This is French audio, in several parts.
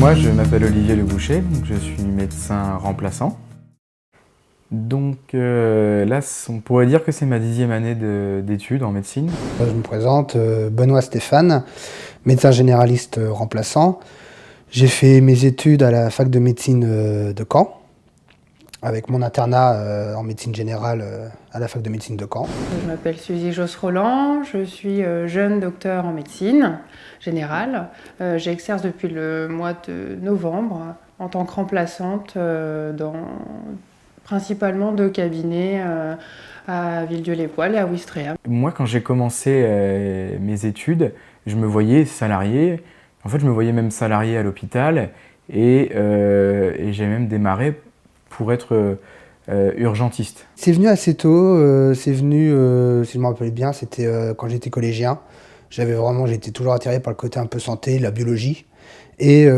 Moi, je m'appelle Olivier Le Boucher, donc je suis médecin remplaçant. Donc là, on pourrait dire que c'est ma 10e année d'études en médecine. Je me présente, Benoît Stéphane, médecin généraliste remplaçant. J'ai fait mes études à la fac de médecine de Caen, avec mon internat en médecine générale à la fac de médecine de Caen. Je m'appelle Suzy Josse-Roland, je suis jeune docteur en médecine générale. J'exerce depuis le mois de novembre en tant que remplaçante dans principalement 2 cabinets à Villedieu-les-Poêles et à Ouistreham. Moi, quand j'ai commencé mes études, je me voyais salarié. En fait, je me voyais même salarié à l'hôpital et j'ai même démarré pour être urgentiste. C'est venu assez tôt, c'est venu, si je me rappelle bien, c'était quand j'étais collégien. J'étais toujours attiré par le côté un peu santé, la biologie. Et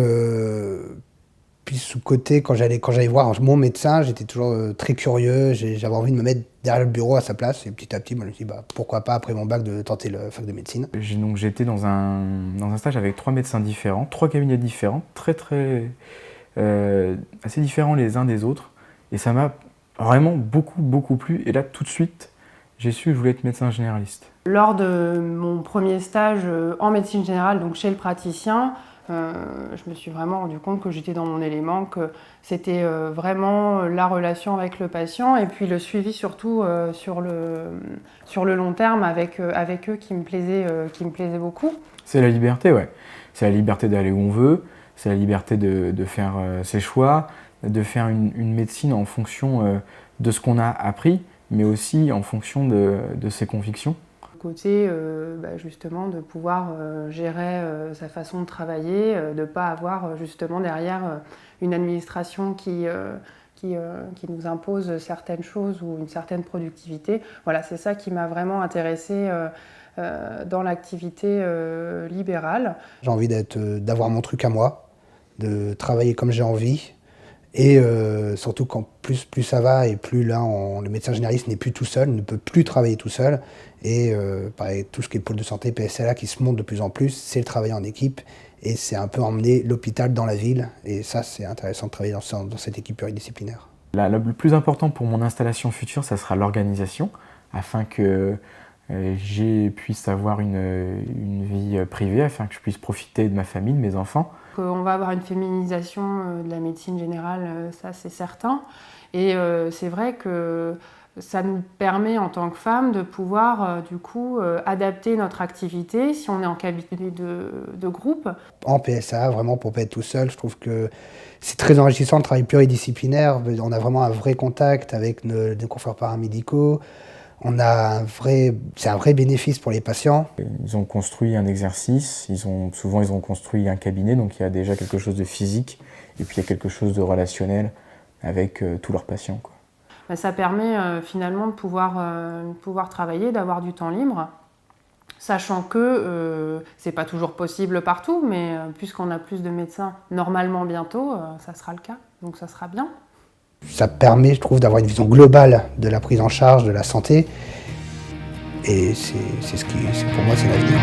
puis sous côté, quand j'allais voir mon médecin, j'étais toujours très curieux, j'avais envie de me mettre derrière le bureau à sa place. Et petit à petit, moi, je me suis dit, pourquoi pas, après mon bac, de tenter le fac de médecine. J'étais dans un stage avec 3 médecins différents, 3 cabinets différents, assez différents les uns des autres. Et ça m'a vraiment beaucoup plu. Et là, tout de suite, j'ai su que je voulais être médecin généraliste. Lors de mon premier stage en médecine générale, donc chez le praticien, je me suis vraiment rendu compte que j'étais dans mon élément, que c'était vraiment la relation avec le patient et puis le suivi surtout sur le long terme avec eux qui me plaisait beaucoup. C'est la liberté, ouais. C'est la liberté d'aller où on veut, c'est la liberté de faire ses choix, de faire une médecine en fonction de ce qu'on a appris, mais aussi en fonction de ses convictions. Côté justement de pouvoir gérer sa façon de travailler, de ne pas avoir justement derrière une administration qui nous impose certaines choses ou une certaine productivité. Voilà, c'est ça qui m'a vraiment intéressée dans l'activité libérale. J'ai envie d'avoir mon truc à moi, de travailler comme j'ai envie. Et surtout quand plus ça va et plus là, le médecin généraliste n'est plus tout seul, ne peut plus travailler tout seul. Et pareil, tout ce qui est pôle de santé, PSLA qui se monte de plus en plus, c'est le travail en équipe. Et c'est un peu emmener l'hôpital dans la ville. Et ça, c'est intéressant de travailler dans cette équipe pluridisciplinaire. Le plus important pour mon installation future, ça sera l'organisation, afin que je puisse avoir une vie privée, afin que je puisse profiter de ma famille, de mes enfants. On va avoir une féminisation de la médecine générale, ça c'est certain. Et c'est vrai que ça nous permet en tant que femmes de pouvoir adapter notre activité si on est en cabinet de groupe. En PSA, vraiment pour ne pas être tout seul, je trouve que c'est très enrichissant le travail pluridisciplinaire. On a vraiment un vrai contact avec nos confrères paramédicaux. C'est un vrai bénéfice pour les patients. Ils ont construit un exercice, souvent ils ont construit un cabinet, donc il y a déjà quelque chose de physique et puis il y a quelque chose de relationnel avec tous leurs patients, quoi. Ça permet finalement de pouvoir travailler, d'avoir du temps libre, sachant que c'est pas toujours possible partout, mais puisqu'on a plus de médecins normalement bientôt, ça sera le cas, donc ça sera bien. Ça permet, je trouve, d'avoir une vision globale de la prise en charge de la santé. Et pour moi, c'est l'avenir.